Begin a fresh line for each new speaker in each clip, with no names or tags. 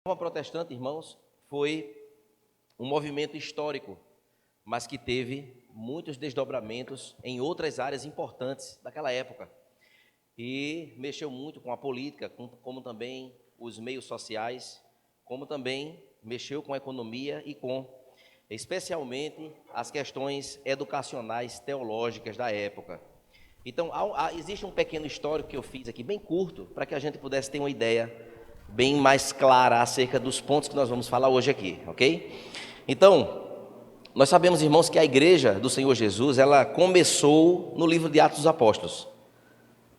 Reforma Protestante, irmãos, foi um movimento histórico, mas que teve muitos desdobramentos em outras áreas importantes daquela época. E mexeu muito com a política, como também os meios sociais, como também mexeu com a economia e especialmente, as questões educacionais, teológicas da época. Então, existe um pequeno histórico que eu fiz aqui, bem curto, para que a gente pudesse ter uma ideia bem mais clara acerca dos pontos que nós vamos falar hoje aqui, ok? Então, nós sabemos, irmãos, que a igreja do Senhor Jesus, ela começou no livro de Atos dos Apóstolos,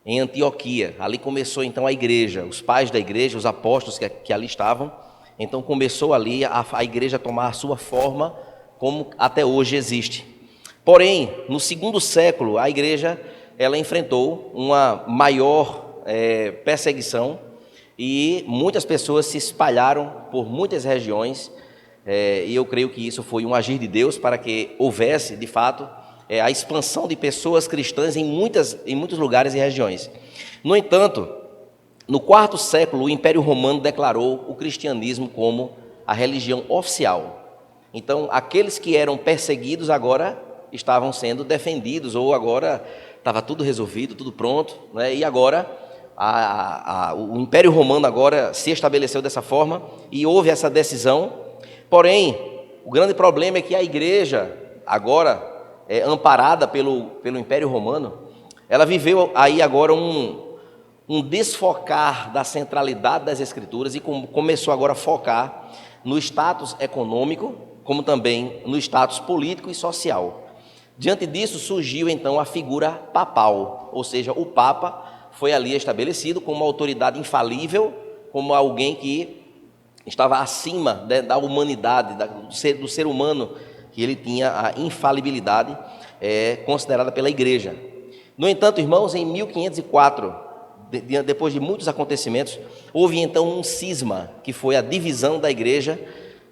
em Antioquia. Ali começou então a igreja, os pais da igreja, os apóstolos que ali estavam. Então começou ali a igreja a tomar a sua forma, como até hoje existe. Porém, no segundo século, a igreja ela enfrentou uma maior perseguição e muitas pessoas se espalharam por muitas regiões, e eu creio que isso foi um agir de Deus para que houvesse, de fato, a expansão de pessoas cristãs em muitos lugares e regiões. No entanto, no quarto século, o Império Romano declarou o cristianismo como a religião oficial. Então, aqueles que eram perseguidos agora estavam sendo defendidos, ou agora estava tudo resolvido, tudo pronto, né? E agora o Império Romano agora se estabeleceu dessa forma e houve essa decisão. Porém, o grande problema é que a igreja agora amparada pelo Império Romano, ela viveu aí agora um desfocar da centralidade das Escrituras e começou agora a focar no status econômico, como também no status político e social. Diante disso surgiu então a figura papal, ou seja, o Papa foi ali estabelecido como uma autoridade infalível, como alguém que estava acima da humanidade, do ser humano, que ele tinha a infalibilidade considerada pela igreja. No entanto, irmãos, em 1504, depois de muitos acontecimentos, houve então um cisma, que foi a divisão da igreja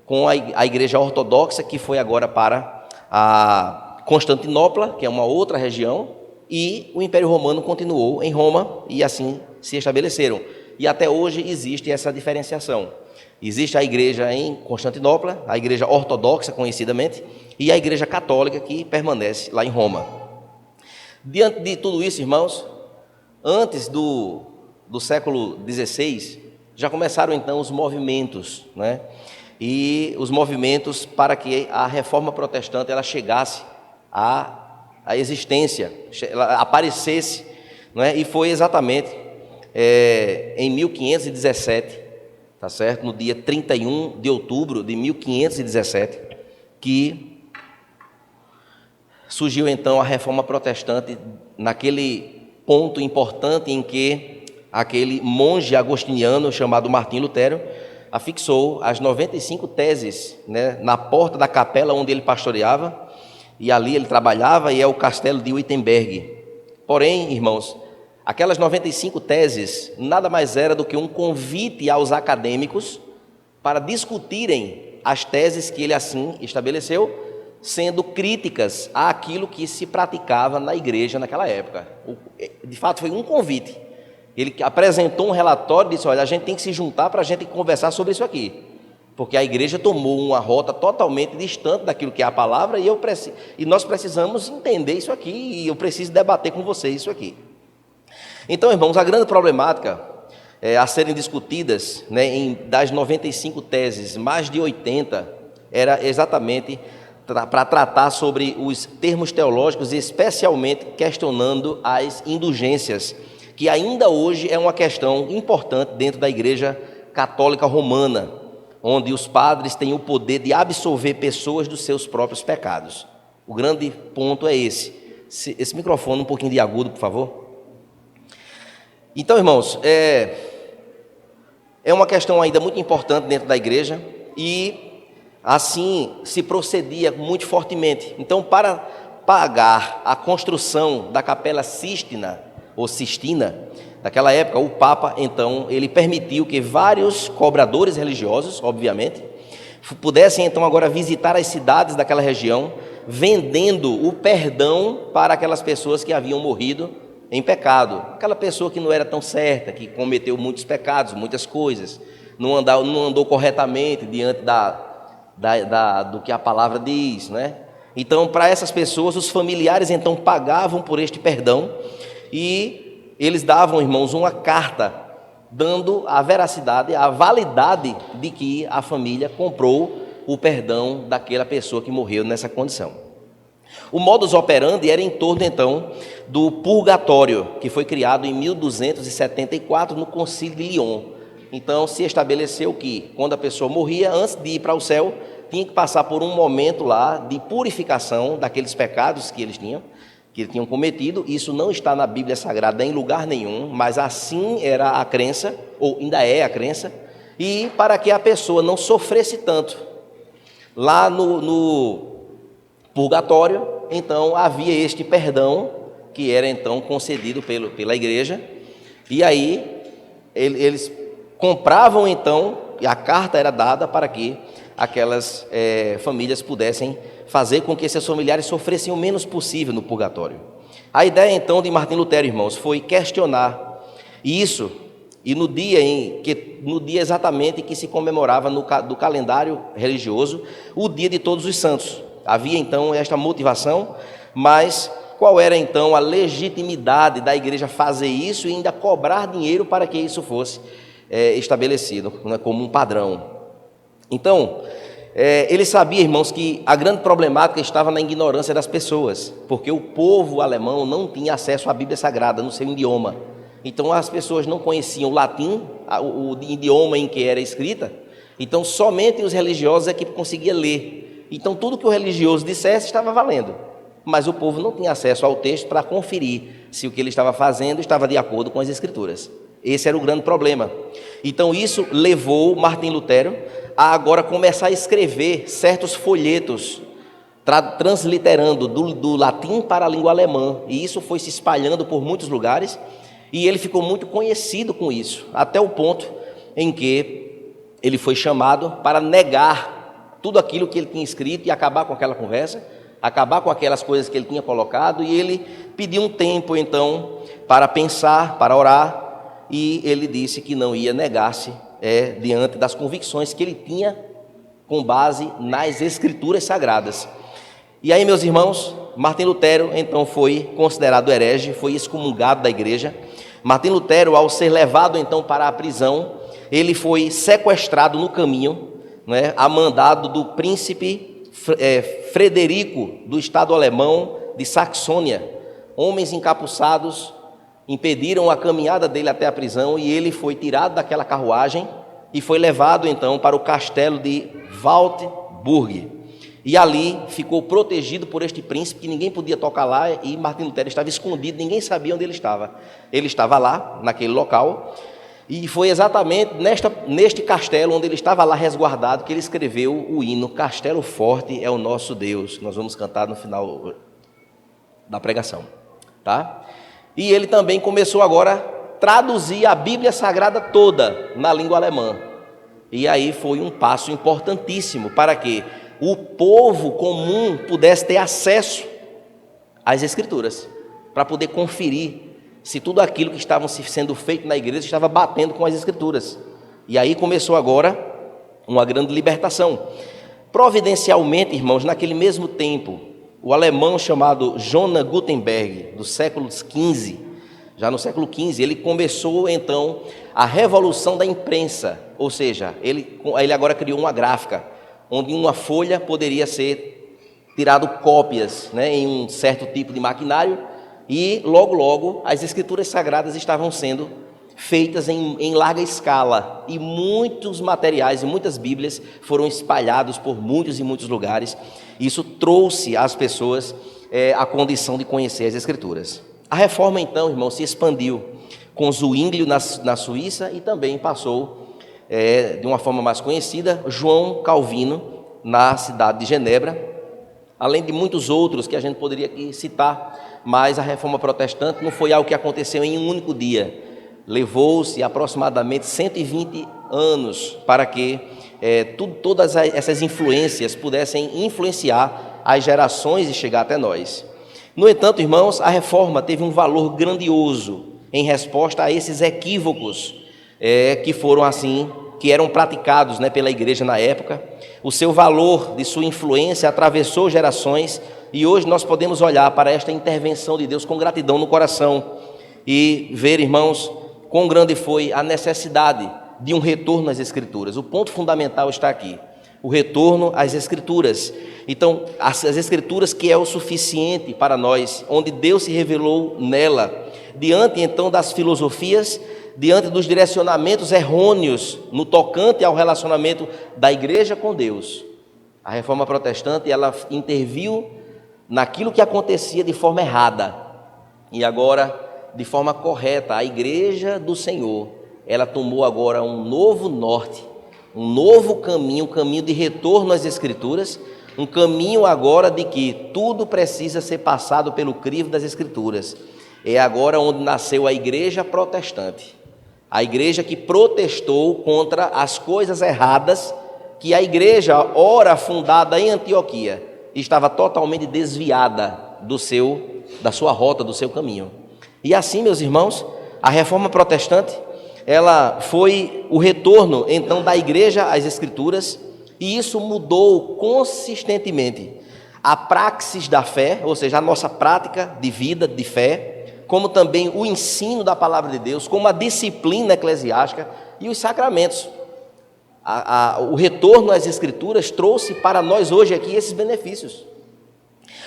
com a igreja ortodoxa, que foi agora para a Constantinopla, que é uma outra região, e o Império Romano continuou em Roma, e assim se estabeleceram. E até hoje existe essa diferenciação. Existe a igreja em Constantinopla, a igreja ortodoxa, conhecidamente, e a igreja católica, que permanece lá em Roma. Diante de tudo isso, irmãos, antes do século XVI, já começaram então os movimentos, né? E os movimentos para que a reforma protestante ela chegasse à existência, ela aparecesse, né? E foi exatamente em 1517, tá certo? No dia 31 de outubro de 1517, que surgiu então a reforma protestante, naquele ponto importante em que aquele monge agostiniano chamado Martim Lutero afixou as 95 teses, né, na porta da capela onde ele pastoreava, e ali ele trabalhava, e é o castelo de Wittenberg. Porém, irmãos, aquelas 95 teses nada mais era do que um convite aos acadêmicos para discutirem as teses que ele assim estabeleceu, sendo críticas àquilo que se praticava na igreja naquela época. De fato, foi um convite. Ele apresentou um relatório e disse: olha, a gente tem que se juntar para a gente conversar sobre isso aqui, porque a igreja tomou uma rota totalmente distante daquilo que é a palavra, e nós precisamos entender isso aqui, e eu preciso debater com vocês isso aqui. Então, irmãos, a grande problemática a serem discutidas, né, das 95 teses, mais de 80 era exatamente para tratar sobre os termos teológicos, especialmente questionando as indulgências, que ainda hoje é uma questão importante dentro da Igreja Católica Romana, onde os padres têm o poder de absolver pessoas dos seus próprios pecados. O grande ponto é esse. Esse microfone um pouquinho de agudo, por favor. Então, irmãos, é uma questão ainda muito importante dentro da igreja, e assim se procedia muito fortemente. Então, para pagar a construção da Capela Sistina, ou Sistina, naquela época, o Papa, então, ele permitiu que vários cobradores religiosos, obviamente, pudessem, então, agora visitar as cidades daquela região, vendendo o perdão para aquelas pessoas que haviam morrido em pecado. Aquela pessoa que não era tão certa, que cometeu muitos pecados, muitas coisas, não andou corretamente diante do que a palavra diz, né? Então, para essas pessoas, os familiares então pagavam por este perdão e eles davam, irmãos, uma carta dando a veracidade, a validade de que a família comprou o perdão daquela pessoa que morreu nessa condição. O modus operandi era em torno, então, do purgatório, que foi criado em 1274 no Concílio de Lyon. Então, se estabeleceu que, quando a pessoa morria, antes de ir para o céu, tinha que passar por um momento lá de purificação daqueles pecados que eles tinham cometido. Isso não está na Bíblia Sagrada em lugar nenhum, mas assim era a crença, ou ainda é a crença, e para que a pessoa não sofresse tanto. Lá no purgatório, então, havia este perdão, que era então concedido pela igreja, e aí eles compravam então, e a carta era dada para que aquelas famílias pudessem fazer com que seus familiares sofressem o menos possível no purgatório. A ideia então de Martim Lutero, irmãos, foi questionar isso, e no dia exatamente que se comemorava do calendário religioso, o dia de Todos os Santos. Havia então esta motivação, mas qual era então a legitimidade da igreja fazer isso e ainda cobrar dinheiro para que isso fosse estabelecido, né, como um padrão? Então, ele sabia, irmãos, que a grande problemática estava na ignorância das pessoas, porque o povo alemão não tinha acesso à Bíblia Sagrada no seu idioma. Então as pessoas não conheciam o latim, o idioma em que era escrita, então somente os religiosos é que conseguiam ler. Então tudo que o religioso dissesse estava valendo, mas o povo não tinha acesso ao texto para conferir se o que ele estava fazendo estava de acordo com as Escrituras. Esse era o grande problema. Então isso levou Martim Lutero a agora começar a escrever certos folhetos, transliterando do latim para a língua alemã, e isso foi se espalhando por muitos lugares, e ele ficou muito conhecido com isso, até o ponto em que ele foi chamado para negar tudo aquilo que ele tinha escrito e acabar com aquela conversa, acabar com aquelas coisas que ele tinha colocado, e ele pediu um tempo então para pensar, para orar, e ele disse que não ia negar-se diante das convicções que ele tinha com base nas Escrituras Sagradas. E aí, meus irmãos, Martim Lutero então foi considerado herege, foi excomungado da igreja. Martim Lutero, ao ser levado então para a prisão, ele foi sequestrado no caminho, né, a mandado do príncipe Frederico, do estado alemão de Saxônia. Homens encapuçados impediram a caminhada dele até a prisão, e ele foi tirado daquela carruagem e foi levado então para o castelo de Waldburg. E ali ficou protegido por este príncipe, que ninguém podia tocar lá, e Martim Lutero estava escondido, ninguém sabia onde ele estava. Ele estava lá, naquele local, e foi exatamente neste castelo, onde ele estava lá resguardado, que ele escreveu o hino "Castelo Forte é o Nosso Deus", que nós vamos cantar no final da pregação, tá? E ele também começou agora a traduzir a Bíblia Sagrada toda na língua alemã. E aí foi um passo importantíssimo para que o povo comum pudesse ter acesso às Escrituras, para poder conferir se tudo aquilo que estava sendo feito na igreja estava batendo com as Escrituras. E aí começou agora uma grande libertação. Providencialmente, irmãos, naquele mesmo tempo, o alemão chamado Johann Gutenberg, do século XV, já no século XV, ele começou então a revolução da imprensa, ou seja, ele agora criou uma gráfica, onde em uma folha poderia ser tirado cópias, né, em um certo tipo de maquinário, e logo as Escrituras Sagradas estavam sendo feitas em larga escala, e muitos materiais e muitas Bíblias foram espalhados por muitos e muitos lugares. Isso trouxe às pessoas a condição de conhecer as Escrituras. A reforma então, irmão, se expandiu com Zwinglio na Suíça, e também passou de uma forma mais conhecida, João Calvino, na cidade de Genebra, além de muitos outros que a gente poderia aqui citar, mas a reforma protestante não foi algo que aconteceu em um único dia. Levou-se aproximadamente 120 anos para que todas essas influências pudessem influenciar as gerações e chegar até nós. No entanto, irmãos, a reforma teve um valor grandioso em resposta a esses equívocos que foram assim, que eram praticados, pela igreja na época. O seu valor, de sua influência, atravessou gerações, e hoje nós podemos olhar para esta intervenção de Deus com gratidão no coração e ver, irmãos, quão grande foi a necessidade de um retorno às Escrituras. O ponto fundamental está aqui, o retorno às Escrituras. Então, as Escrituras, que é o suficiente para nós, onde Deus se revelou nela, diante então das filosofias, diante dos direcionamentos errôneos no tocante ao relacionamento da igreja com Deus. A reforma protestante, ela interviu naquilo que acontecia de forma errada, e agora, de forma correta, a igreja do Senhor, ela tomou agora um novo norte, um novo caminho, um caminho de retorno às Escrituras, um caminho agora de que tudo precisa ser passado pelo crivo das Escrituras. É agora onde nasceu a igreja protestante, a igreja que protestou contra as coisas erradas que a igreja, ora fundada em Antioquia, estava totalmente desviada da sua rota, do seu caminho. E assim, meus irmãos, a reforma protestante, ela foi o retorno então da igreja às Escrituras, e isso mudou consistentemente a praxis da fé, ou seja, a nossa prática de vida, de fé, como também o ensino da palavra de Deus, como a disciplina eclesiástica e os sacramentos. O retorno às Escrituras trouxe para nós hoje aqui esses benefícios.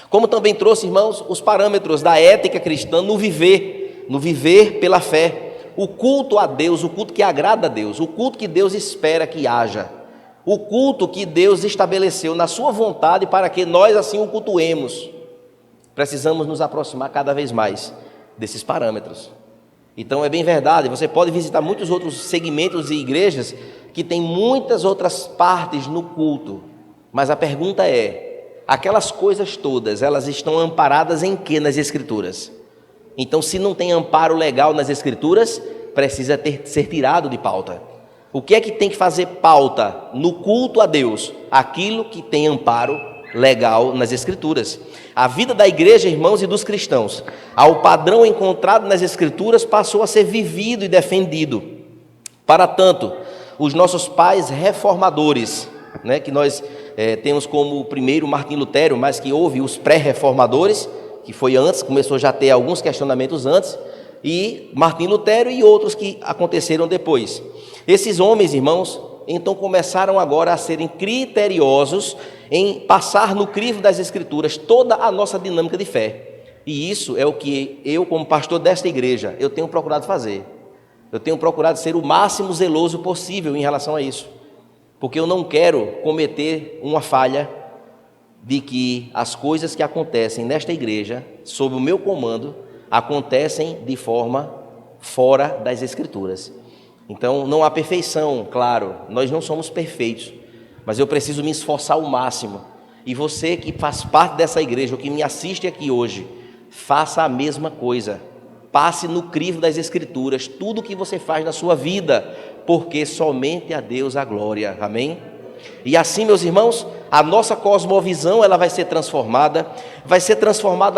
Como também trouxe, irmãos, os parâmetros da ética cristã no viver pela fé. O culto a Deus, o culto que agrada a Deus, o culto que Deus espera que haja, o culto que Deus estabeleceu na sua vontade para que nós assim o cultuemos. Precisamos nos aproximar cada vez mais desses parâmetros. Então é bem verdade, você pode visitar muitos outros segmentos e igrejas que tem muitas outras partes no culto, mas a pergunta é, aquelas coisas todas, elas estão amparadas em quê nas Escrituras? Então, se não tem amparo legal nas Escrituras, precisa ser tirado de pauta. O que é que tem que fazer pauta no culto a Deus? Aquilo que tem amparo legal nas Escrituras. A vida da igreja, irmãos, e dos cristãos, ao padrão encontrado nas Escrituras, passou a ser vivido e defendido. Para tanto, os nossos pais reformadores, que nós temos como o primeiro Martim Lutero, mas que houve os pré-reformadores, que foi antes, começou já a ter alguns questionamentos antes, e Martim Lutero e outros que aconteceram depois. Esses homens, irmãos, então começaram agora a serem criteriosos em passar no crivo das Escrituras toda a nossa dinâmica de fé. E isso é o que eu, como pastor desta igreja, eu tenho procurado fazer. Eu tenho procurado ser o máximo zeloso possível em relação a isso, porque eu não quero cometer uma falha de que as coisas que acontecem nesta igreja, sob o meu comando, acontecem de forma fora das Escrituras. Então, não há perfeição, claro, nós não somos perfeitos, mas eu preciso me esforçar ao máximo. E você que faz parte dessa igreja, ou que me assiste aqui hoje, faça a mesma coisa. Passe no crivo das Escrituras tudo o que você faz na sua vida, porque somente a Deus a glória. Amém? E assim, meus irmãos, a nossa cosmovisão ela vai ser transformada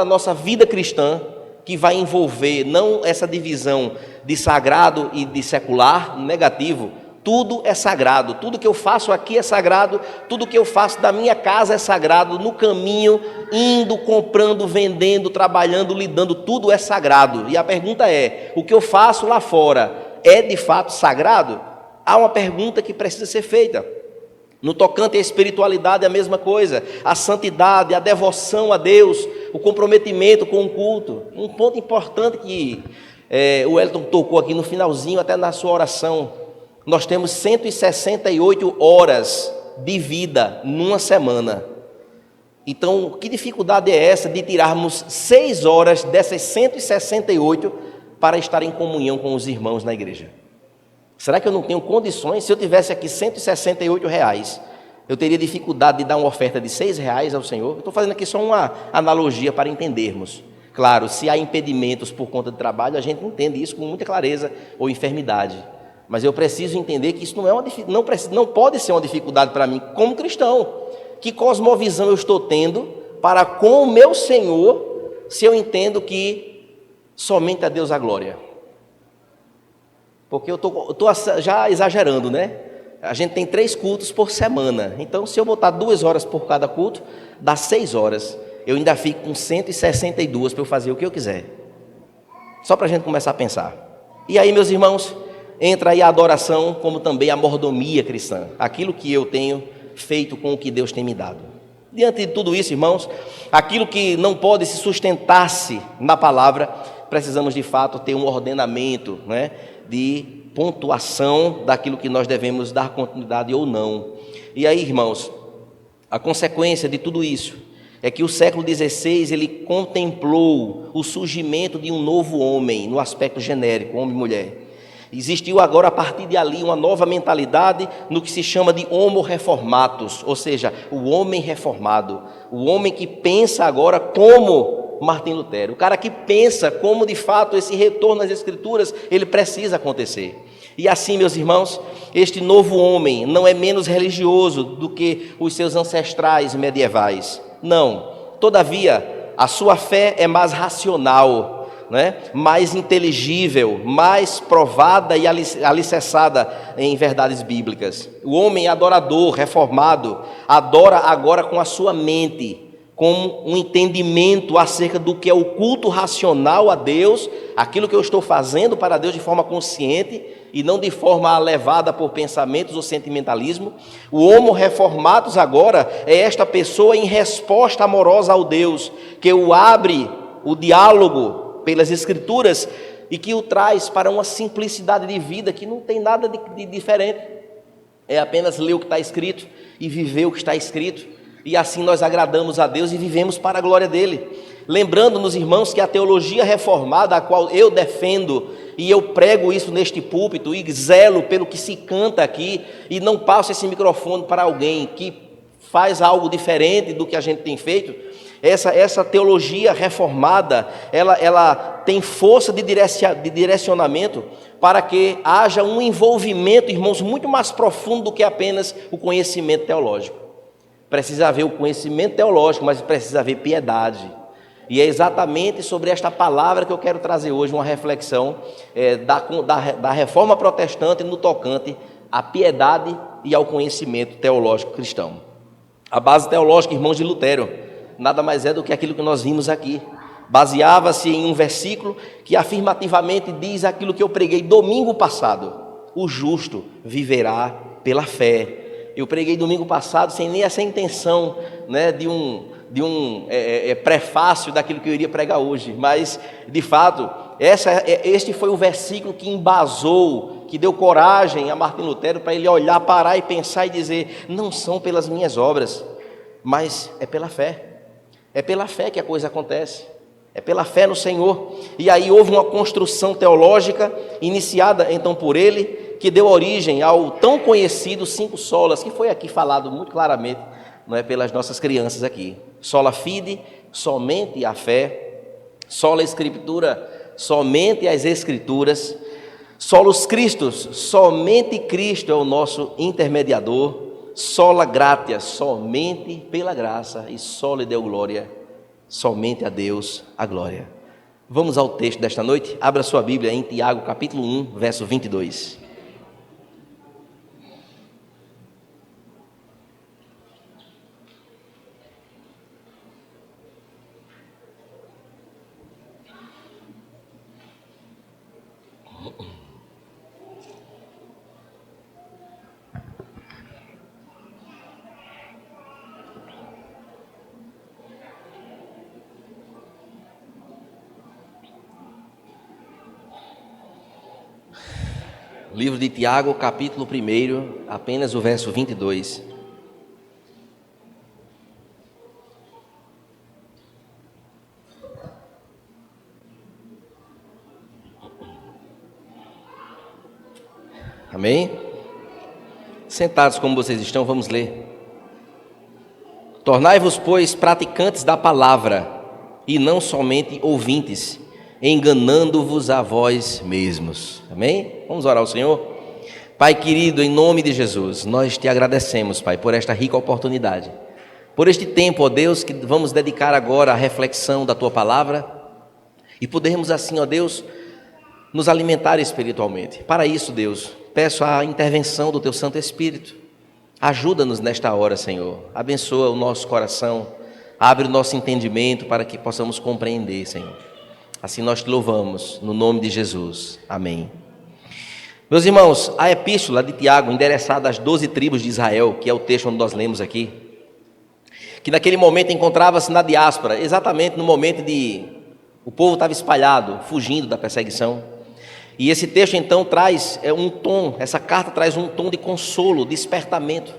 a nossa vida cristã, que vai envolver não essa divisão de sagrado e de secular, negativo. Tudo é sagrado, tudo que eu faço aqui é sagrado, tudo que eu faço da minha casa é sagrado, no caminho, indo, comprando, vendendo, trabalhando, lidando, tudo é sagrado. E a pergunta é, o que eu faço lá fora é de fato sagrado? Há uma pergunta que precisa ser feita. No tocante à espiritualidade é a mesma coisa, a santidade, a devoção a Deus, o comprometimento com o culto. Um ponto importante que o Wellington tocou aqui no finalzinho, até na sua oração, nós temos 168 horas de vida numa semana. Então, que dificuldade é essa de tirarmos 6 horas dessas 168 para estar em comunhão com os irmãos na igreja? Será que eu não tenho condições? Se eu tivesse aqui R$168, eu teria dificuldade de dar uma oferta de R$6 ao Senhor? Eu estou fazendo aqui só uma analogia para entendermos. Claro, se há impedimentos por conta de trabalho, a gente entende isso com muita clareza, ou enfermidade. Mas eu preciso entender que isso não pode ser uma dificuldade para mim como cristão. Que cosmovisão eu estou tendo para com o meu Senhor se eu entendo que somente a Deus a glória? Porque eu tô já exagerando, né? A gente tem 3 cultos por semana. Então, se eu botar 2 horas por cada culto, dá 6 horas. Eu ainda fico com 162 para eu fazer o que eu quiser. Só para a gente começar a pensar. E aí, meus irmãos, entra aí a adoração, como também a mordomia cristã. Aquilo que eu tenho feito com o que Deus tem me dado. Diante de tudo isso, irmãos, aquilo que não pode se sustentar-se na palavra, precisamos de fato ter um ordenamento, né, de pontuação daquilo que nós devemos dar continuidade ou não. E aí, irmãos, a consequência de tudo isso é que o século XVI ele contemplou o surgimento de um novo homem, no aspecto genérico, homem e mulher. Existiu agora, a partir de ali, uma nova mentalidade no que se chama de homo reformatus, ou seja, o homem reformado, o homem que pensa agora como Martim Lutero, o cara que pensa como de fato esse retorno às Escrituras, ele precisa acontecer. E assim, meus irmãos, este novo homem não é menos religioso do que os seus ancestrais medievais. Não, todavia, a sua fé é mais racional, né? Mais inteligível, mais provada e alicerçada em verdades bíblicas. O homem adorador, reformado, adora agora com a sua mente, com um entendimento acerca do que é o culto racional a Deus, aquilo que eu estou fazendo para Deus de forma consciente e não de forma levada por pensamentos ou sentimentalismo. O homo reformatus agora é esta pessoa em resposta amorosa ao Deus, que o abre o diálogo pelas Escrituras e que o traz para uma simplicidade de vida que não tem nada de diferente. É apenas ler o que está escrito e viver o que está escrito. E assim nós agradamos a Deus e vivemos para a glória dele. Lembrando-nos, irmãos, que a teologia reformada, a qual eu defendo, e eu prego isso neste púlpito, e zelo pelo que se canta aqui, e não passo esse microfone para alguém que faz algo diferente do que a gente tem feito. Essa teologia reformada, ela tem força de direcionamento para que haja um envolvimento, irmãos, muito mais profundo do que apenas o conhecimento teológico. Precisa haver o conhecimento teológico, mas precisa haver piedade. E é exatamente sobre esta palavra que eu quero trazer hoje uma reflexão da reforma protestante no tocante à piedade e ao conhecimento teológico cristão. A base teológica, irmãos, de Lutero, nada mais é do que aquilo que nós vimos aqui. Baseava-se em um versículo que afirmativamente diz aquilo que eu preguei domingo passado: o justo viverá pela fé. Eu preguei domingo passado sem nem essa intenção, né, de um prefácio daquilo que eu iria pregar hoje, mas de fato este foi o versículo que embasou, que deu coragem a Martim Lutero para ele olhar, parar e pensar e dizer: não são pelas minhas obras, mas é pela fé. É pela fé que a coisa acontece, é pela fé no Senhor. E aí houve uma construção teológica iniciada então por ele, que deu origem ao tão conhecido 5 solas, que foi aqui falado muito claramente, não é, pelas nossas crianças aqui. Sola fide, somente a fé; sola escritura, somente as Escrituras; solus Christus, somente Cristo é o nosso intermediador; sola gratia, somente pela graça; e sola deu glória, somente a Deus a glória. Vamos ao texto desta noite. Abra sua Bíblia em Tiago capítulo 1, verso 22. Livro de Tiago, capítulo 1, apenas o verso 22. Amém? Sentados como vocês estão, vamos ler. Tornai-vos, pois, praticantes da palavra, e não somente ouvintes, enganando-vos a vós mesmos. Amém? Vamos orar ao Senhor. Pai querido, em nome de Jesus, nós te agradecemos, Pai, por esta rica oportunidade por este tempo, ó Deus, que vamos dedicar agora à reflexão da Tua Palavra e podermos assim, ó Deus, nos alimentar espiritualmente. Para isso, Deus, peço a intervenção do Teu Santo Espírito. Ajuda-nos nesta hora, Senhor. Abençoa o nosso coração, abre o nosso entendimento para que possamos compreender, Senhor. Assim nós te louvamos, no nome de Jesus. Amém. Meus irmãos, a epístola de Tiago, endereçada às 12 tribos de Israel, que é o texto onde nós lemos aqui, que naquele momento encontrava-se na diáspora, exatamente no momento de o povo estava espalhado, fugindo da perseguição. E esse texto então traz um tom, essa carta traz um tom de consolo, despertamento,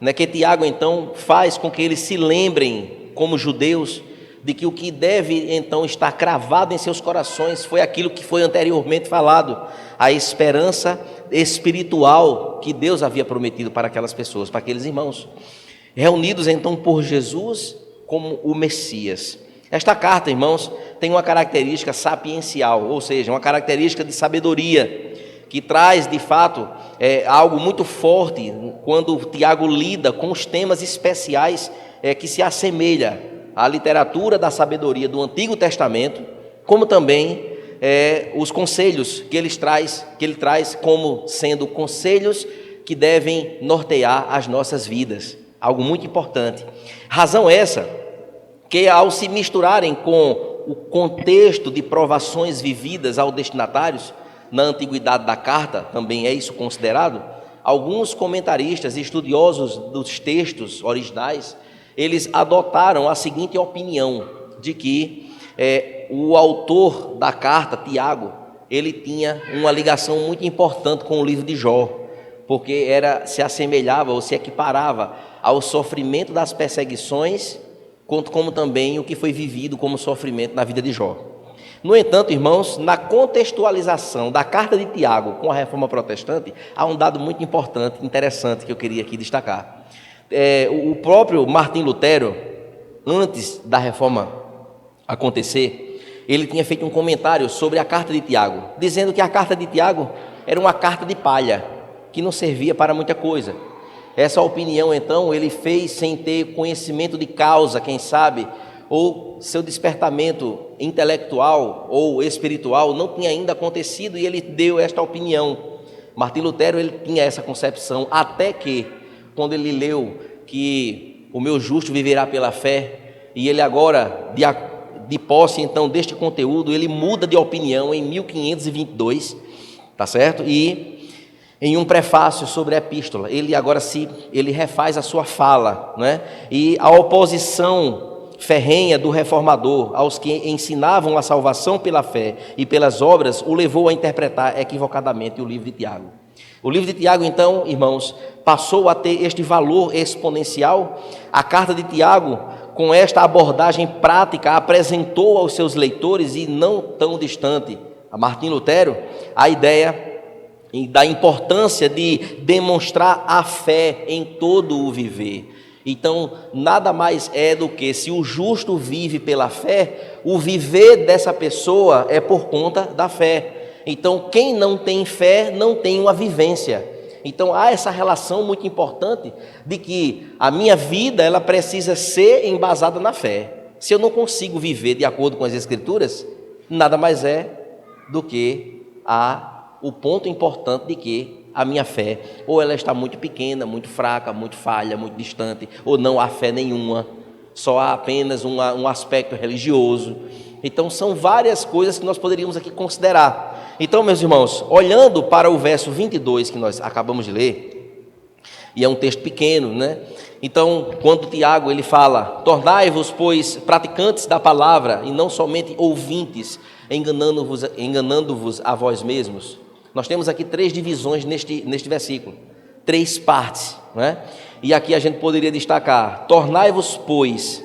né, que Tiago então faz com que eles se lembrem, como judeus, de que o que deve então estar cravado em seus corações foi aquilo que foi anteriormente falado, a esperança espiritual que Deus havia prometido para aquelas pessoas, para aqueles irmãos, reunidos então por Jesus como o Messias. Esta carta, irmãos, tem uma característica sapiencial, ou seja, uma característica de sabedoria, que traz de fato algo muito forte quando Tiago lida com os temas especiais que se assemelha à literatura da sabedoria do Antigo Testamento, como também os conselhos que ele traz como sendo conselhos que devem nortear as nossas vidas, algo muito importante. Razão essa que, ao se misturarem com o contexto de provações vividas aos destinatários, na antiguidade da carta, também é isso considerado, alguns comentaristas e estudiosos dos textos originais, eles adotaram a seguinte opinião, de que o autor da carta, Tiago, ele tinha uma ligação muito importante com o livro de Jó, porque se assemelhava ou se equiparava ao sofrimento das perseguições, como também o que foi vivido como sofrimento na vida de Jó. No entanto, irmãos, na contextualização da carta de Tiago com a Reforma Protestante, há um dado muito importante, interessante, que eu queria aqui destacar. O próprio Martim Lutero, antes da Reforma acontecer, ele tinha feito um comentário sobre a carta de Tiago, dizendo que a carta de Tiago era uma carta de palha, que não servia para muita coisa. Essa opinião, então, ele fez sem ter conhecimento de causa, quem sabe, ou seu despertamento intelectual ou espiritual não tinha ainda acontecido, e ele deu esta opinião. Martim Lutero, ele tinha essa concepção, até que, quando ele leu que o meu justo viverá pela fé, e ele agora, de posse então deste conteúdo, ele muda de opinião em 1522, tá certo? E em um prefácio sobre a epístola, ele refaz a sua fala, né? E a oposição ferrenha do reformador aos que ensinavam a salvação pela fé e pelas obras o levou a interpretar equivocadamente o livro de Tiago. O livro de Tiago, então, irmãos, passou a ter este valor exponencial. A carta de Tiago, com esta abordagem prática, apresentou aos seus leitores, e não tão distante a Martim Lutero, a ideia da importância de demonstrar a fé em todo o viver. Então, nada mais é do que, se o justo vive pela fé, o viver dessa pessoa é por conta da fé. Então, quem não tem fé não tem uma vivência. Então, há essa relação muito importante de que a minha vida ela precisa ser embasada na fé. Se eu não consigo viver de acordo com as Escrituras, nada mais é do que o ponto importante de que a minha fé, ou ela está muito pequena, muito fraca, muito falha, muito distante, ou não há fé nenhuma, só há apenas um aspecto religioso. Então são várias coisas que nós poderíamos aqui considerar. Então, meus irmãos, olhando para o verso 22 que nós acabamos de ler, e é um texto pequeno, né? Então, quando Tiago ele fala: tornai-vos, pois, praticantes da palavra, e não somente ouvintes, enganando-vos a vós mesmos. Nós temos aqui 3 divisões neste versículo, 3 partes, né? E aqui a gente poderia destacar: tornai-vos, pois,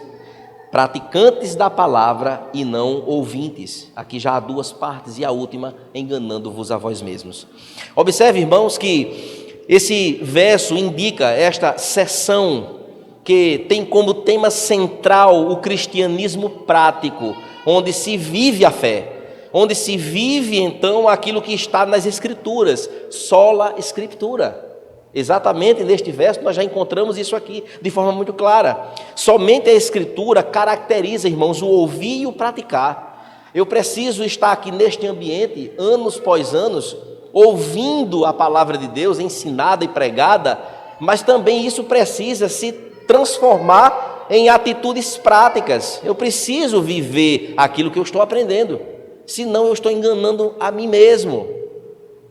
praticantes da palavra e não ouvintes. Aqui já há 2 partes, e a última, enganando-vos a vós mesmos. Observe, irmãos, que esse verso indica esta seção que tem como tema central o cristianismo prático, onde se vive a fé, onde se vive então aquilo que está nas Escrituras, sola Escritura. Exatamente neste verso nós já encontramos isso aqui de forma muito clara. Somente a Escritura caracteriza, irmãos, o ouvir e o praticar. Eu preciso estar aqui neste ambiente, anos após anos, ouvindo a palavra de Deus ensinada e pregada, mas também isso precisa se transformar em atitudes práticas. Eu preciso viver aquilo que eu estou aprendendo, senão eu estou enganando a mim mesmo.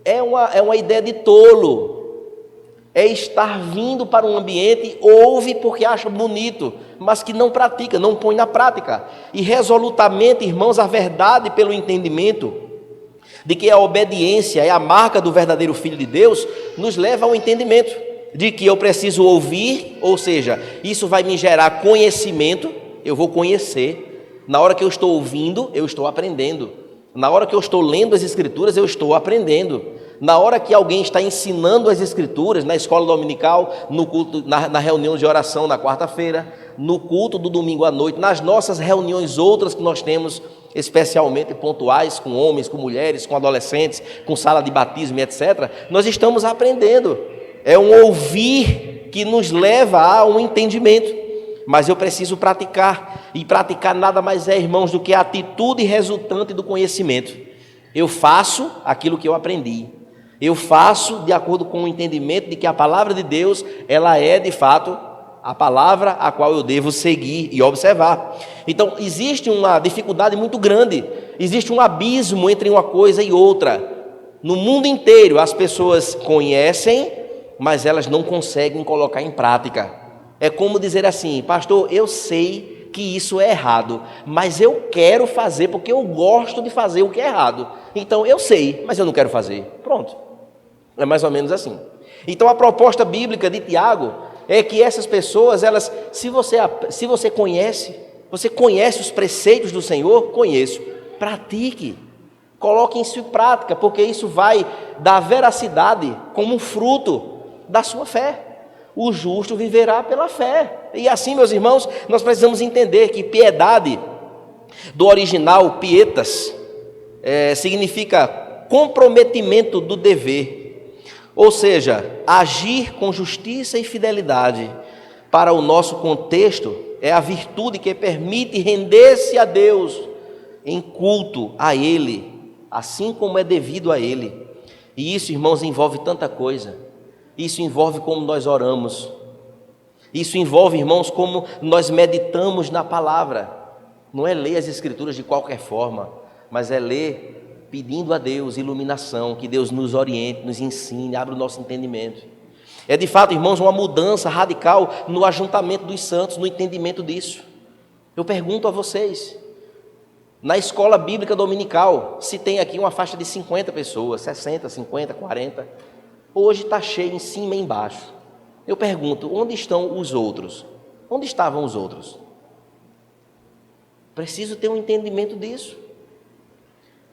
É uma ideia de tolo. É estar vindo para um ambiente, ouve porque acha bonito, mas que não pratica, não põe na prática. E resolutamente, irmãos, a verdade pelo entendimento de que a obediência é a marca do verdadeiro Filho de Deus, nos leva ao entendimento de que eu preciso ouvir, ou seja, isso vai me gerar conhecimento, eu vou conhecer. Na hora que eu estou ouvindo, eu estou aprendendo. Na hora que eu estou lendo as Escrituras, eu estou aprendendo. Na hora que alguém está ensinando as Escrituras, na escola dominical, no culto, na reunião de oração na quarta-feira, no culto do domingo à noite, nas nossas reuniões outras que nós temos, especialmente pontuais, com homens, com mulheres, com adolescentes, com sala de batismo, etc., nós estamos aprendendo. É um ouvir que nos leva a um entendimento. Mas eu preciso praticar, e praticar nada mais é, irmãos, do que a atitude resultante do conhecimento. Eu faço aquilo que eu aprendi. Eu faço de acordo com o entendimento de que a palavra de Deus, ela é de fato a palavra a qual eu devo seguir e observar. Então, existe uma dificuldade muito grande, existe um abismo entre uma coisa e outra. No mundo inteiro, as pessoas conhecem, mas elas não conseguem colocar em prática. É como dizer assim: pastor, eu sei que isso é errado, mas eu quero fazer porque eu gosto de fazer o que é errado. Então, eu sei, mas eu não quero fazer. Pronto. É mais ou menos assim. Então a proposta bíblica de Tiago é que essas pessoas, elas, se você conhece os preceitos do Senhor, conheço, pratique, coloque isso em prática, porque isso vai dar veracidade como um fruto da sua fé. O justo viverá pela fé. E assim, meus irmãos, nós precisamos entender que piedade, do original pietas, significa comprometimento do dever. Ou seja, agir com justiça e fidelidade. Para o nosso contexto, é a virtude que permite render-se a Deus em culto a Ele, assim como é devido a Ele. E isso, irmãos, envolve tanta coisa. Isso envolve como nós oramos. Isso envolve, irmãos, como nós meditamos na palavra. Não é ler as Escrituras de qualquer forma, mas é ler pedindo a Deus iluminação, que Deus nos oriente, nos ensine, abra o nosso entendimento. É de fato, irmãos, uma mudança radical no ajuntamento dos santos, no entendimento disso. Eu pergunto a vocês, na escola bíblica dominical, se tem aqui uma faixa de 50 pessoas, 60, 50, 40, hoje está cheio em cima e embaixo. Eu pergunto, onde estão os outros? Onde estavam os outros? Preciso ter um entendimento disso.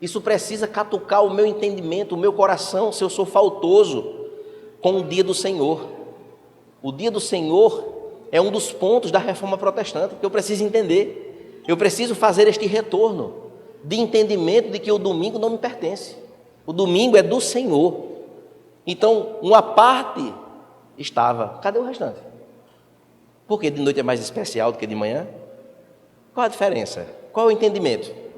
Isso precisa catucar o meu entendimento, o meu coração, se eu sou faltoso com o dia do Senhor. O dia do Senhor é um dos pontos da reforma protestante que eu preciso entender. Eu preciso fazer este retorno de entendimento de que o domingo não me pertence. O domingo é do Senhor. Então, uma parte estava. Cadê o restante? Porque de noite é mais especial do que de manhã? Qual a diferença? Qual é o entendimento?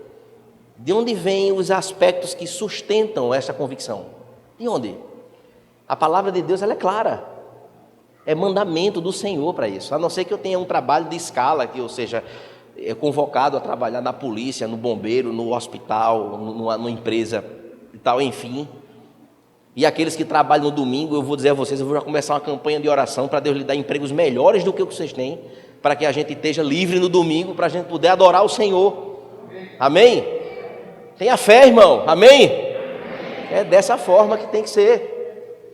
De onde vêm os aspectos que sustentam esta convicção? De onde? A palavra de Deus, ela é clara. É mandamento do Senhor para isso. A não ser que eu tenha um trabalho de escala, que eu seja convocado a trabalhar na polícia, no bombeiro, no hospital, numa empresa e tal, enfim. E aqueles que trabalham no domingo, eu vou dizer a vocês, eu vou já começar uma campanha de oração para Deus lhe dar empregos melhores do que o que vocês têm, para que a gente esteja livre no domingo, para a gente poder adorar o Senhor. Amém? Tenha fé, irmão, amém? É dessa forma que tem que ser.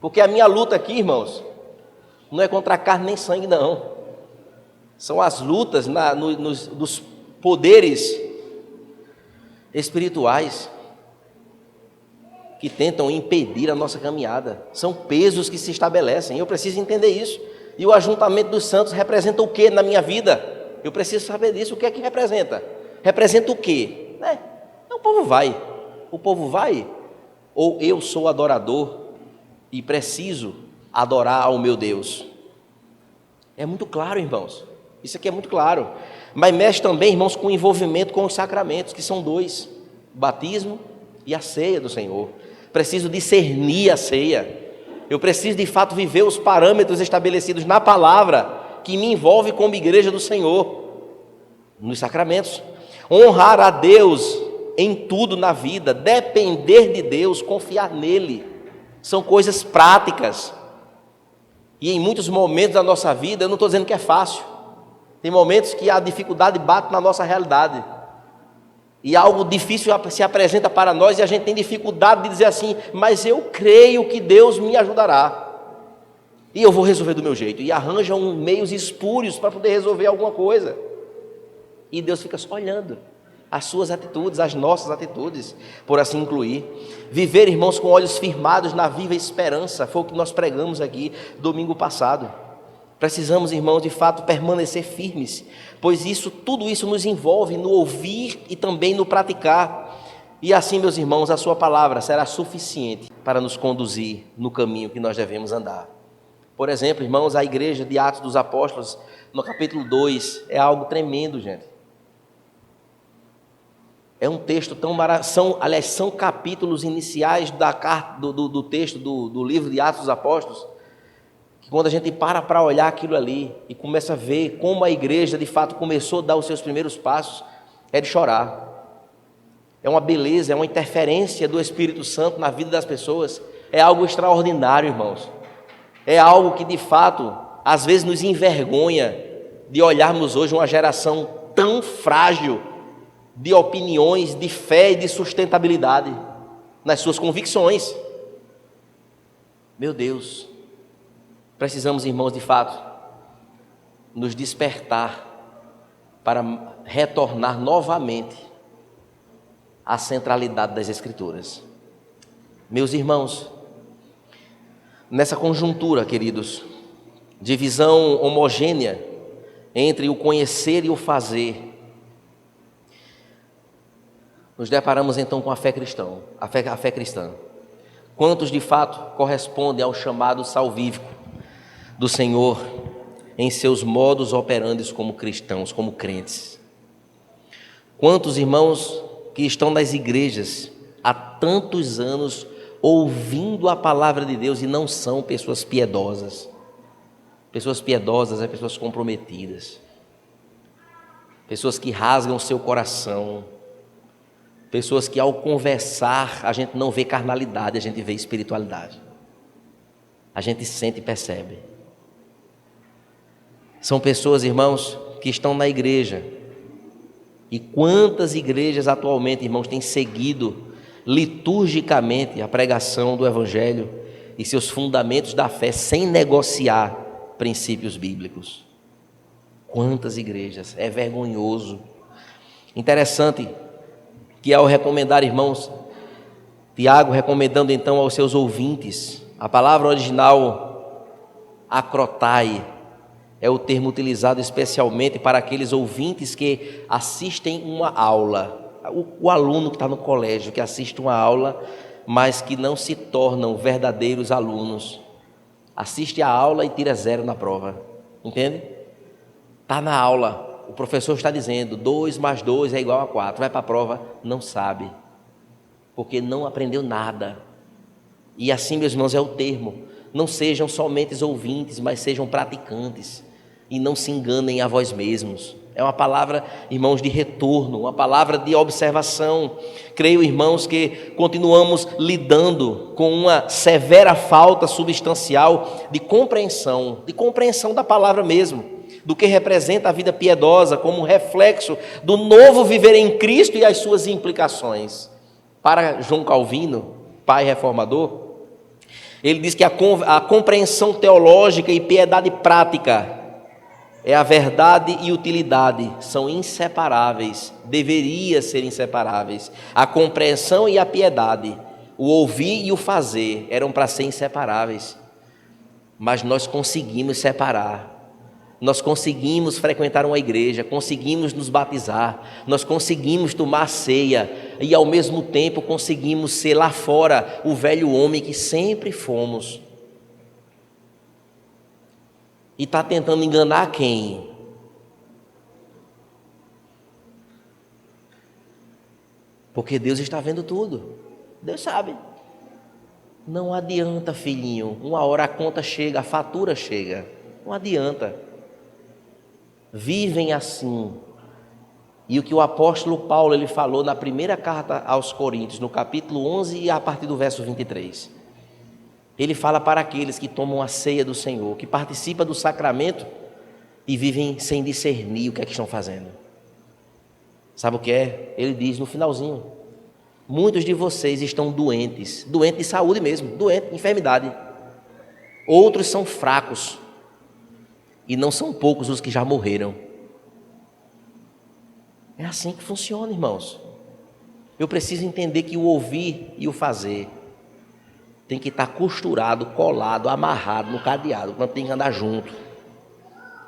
Porque a minha luta aqui, irmãos, não é contra carne nem sangue, não. São as lutas dos poderes espirituais que tentam impedir a nossa caminhada. São pesos que se estabelecem, eu preciso entender isso. E o ajuntamento dos santos representa o que na minha vida? Eu preciso saber disso, o que é que representa? Representa o quê? O povo vai, ou eu sou adorador e preciso adorar ao meu Deus. É muito claro, irmãos. Isso aqui é muito claro. Mas mexe também, irmãos, com o envolvimento com os sacramentos, que são dois: o batismo e a ceia do Senhor. Preciso discernir a ceia. Eu preciso de fato viver os parâmetros estabelecidos na palavra, que me envolve como igreja do Senhor, nos sacramentos. Honrar a Deus em tudo na vida, depender de Deus, confiar nele, são coisas práticas. E em muitos momentos da nossa vida, eu não estou dizendo que é fácil, tem momentos que a dificuldade bate na nossa realidade, e algo difícil se apresenta para nós, e a gente tem dificuldade de dizer assim: mas eu creio que Deus me ajudará, e eu vou resolver do meu jeito, e arranjam meios espúrios para poder resolver alguma coisa, e Deus fica só olhando as suas atitudes, as nossas atitudes, por assim incluir. Viver, irmãos, com olhos firmados na viva esperança, foi o que nós pregamos aqui domingo passado. Precisamos, irmãos, de fato permanecer firmes, pois tudo isso nos envolve no ouvir e também no praticar. E assim, meus irmãos, a sua palavra será suficiente para nos conduzir no caminho que nós devemos andar. Por exemplo, irmãos, a igreja de Atos dos Apóstolos, no capítulo 2, é algo tremendo, gente. É um texto tão maravilhoso, são capítulos iniciais do texto do livro de Atos dos Apóstolos, que quando a gente para olhar aquilo ali e começa a ver como a igreja de fato começou a dar os seus primeiros passos, é de chorar. É uma beleza, é uma interferência do Espírito Santo na vida das pessoas, é algo extraordinário, irmãos. É algo que de fato, às vezes nos envergonha de olharmos hoje uma geração tão frágil de opiniões, de fé e de sustentabilidade nas suas convicções. Meu Deus, precisamos, irmãos, de fato, nos despertar para retornar novamente à centralidade das Escrituras. Meus irmãos, nessa conjuntura, queridos, de visão homogênea entre o conhecer e o fazer, nos deparamos então com a fé cristã. A fé cristã. Quantos de fato correspondem ao chamado salvífico do Senhor em seus modos operantes como cristãos, como crentes? Quantos irmãos que estão nas igrejas há tantos anos ouvindo a palavra de Deus e não são pessoas piedosas? Pessoas piedosas é pessoas comprometidas, pessoas que rasgam seu coração, pessoas que ao conversar a gente não vê carnalidade, a gente vê espiritualidade, a gente sente e percebe. São pessoas, irmãos, que estão na igreja. E quantas igrejas atualmente, irmãos, têm seguido liturgicamente a pregação do Evangelho e seus fundamentos da fé sem negociar princípios bíblicos? Quantas igrejas? É vergonhoso. Interessante que ao recomendar, irmãos, Tiago recomendando então aos seus ouvintes, a palavra original acrotai é o termo utilizado especialmente para aqueles ouvintes que assistem uma aula, o aluno que está no colégio, que assiste uma aula, mas que não se tornam verdadeiros alunos, assiste a aula e tira 0 na prova, entende? Está na aula, o professor está dizendo 2 mais 2 é igual a 4, vai para a prova, não sabe, porque não aprendeu nada. E assim, meus irmãos, é o termo. Não sejam somente ouvintes, mas sejam praticantes, e não se enganem a vós mesmos. É uma palavra, irmãos, de retorno, uma palavra de observação. Creio, irmãos, que continuamos lidando com uma severa falta substancial de compreensão da palavra mesmo, do que representa a vida piedosa como reflexo do novo viver em Cristo e as suas implicações. Para João Calvino, pai reformador, ele diz que a compreensão teológica e piedade prática é a verdade e utilidade, são inseparáveis, deveria ser inseparáveis. A compreensão e a piedade, o ouvir e o fazer eram para ser inseparáveis, mas nós conseguimos separar. Nós conseguimos frequentar uma igreja, conseguimos nos batizar, nós conseguimos tomar ceia e ao mesmo tempo conseguimos ser lá fora o velho homem que sempre fomos. E está tentando enganar quem? Porque Deus está vendo tudo. Deus sabe. Não adianta, filhinho. Uma hora a conta chega, a fatura chega. Não adianta. Vivem assim. E o que o apóstolo Paulo ele falou na primeira carta aos Coríntios, no capítulo 11 e a partir do verso 23. Ele fala para aqueles que tomam a ceia do Senhor, que participam do sacramento e vivem sem discernir o que é que estão fazendo. Sabe o que é? Ele diz no finalzinho: muitos de vocês estão doentes, doentes de saúde mesmo, doentes, enfermidade. Outros são fracos, e não são poucos os que já morreram. É assim que funciona, irmãos. Eu preciso entender que o ouvir e o fazer tem que estar costurado, colado, amarrado no cadeado, quando tem que andar junto.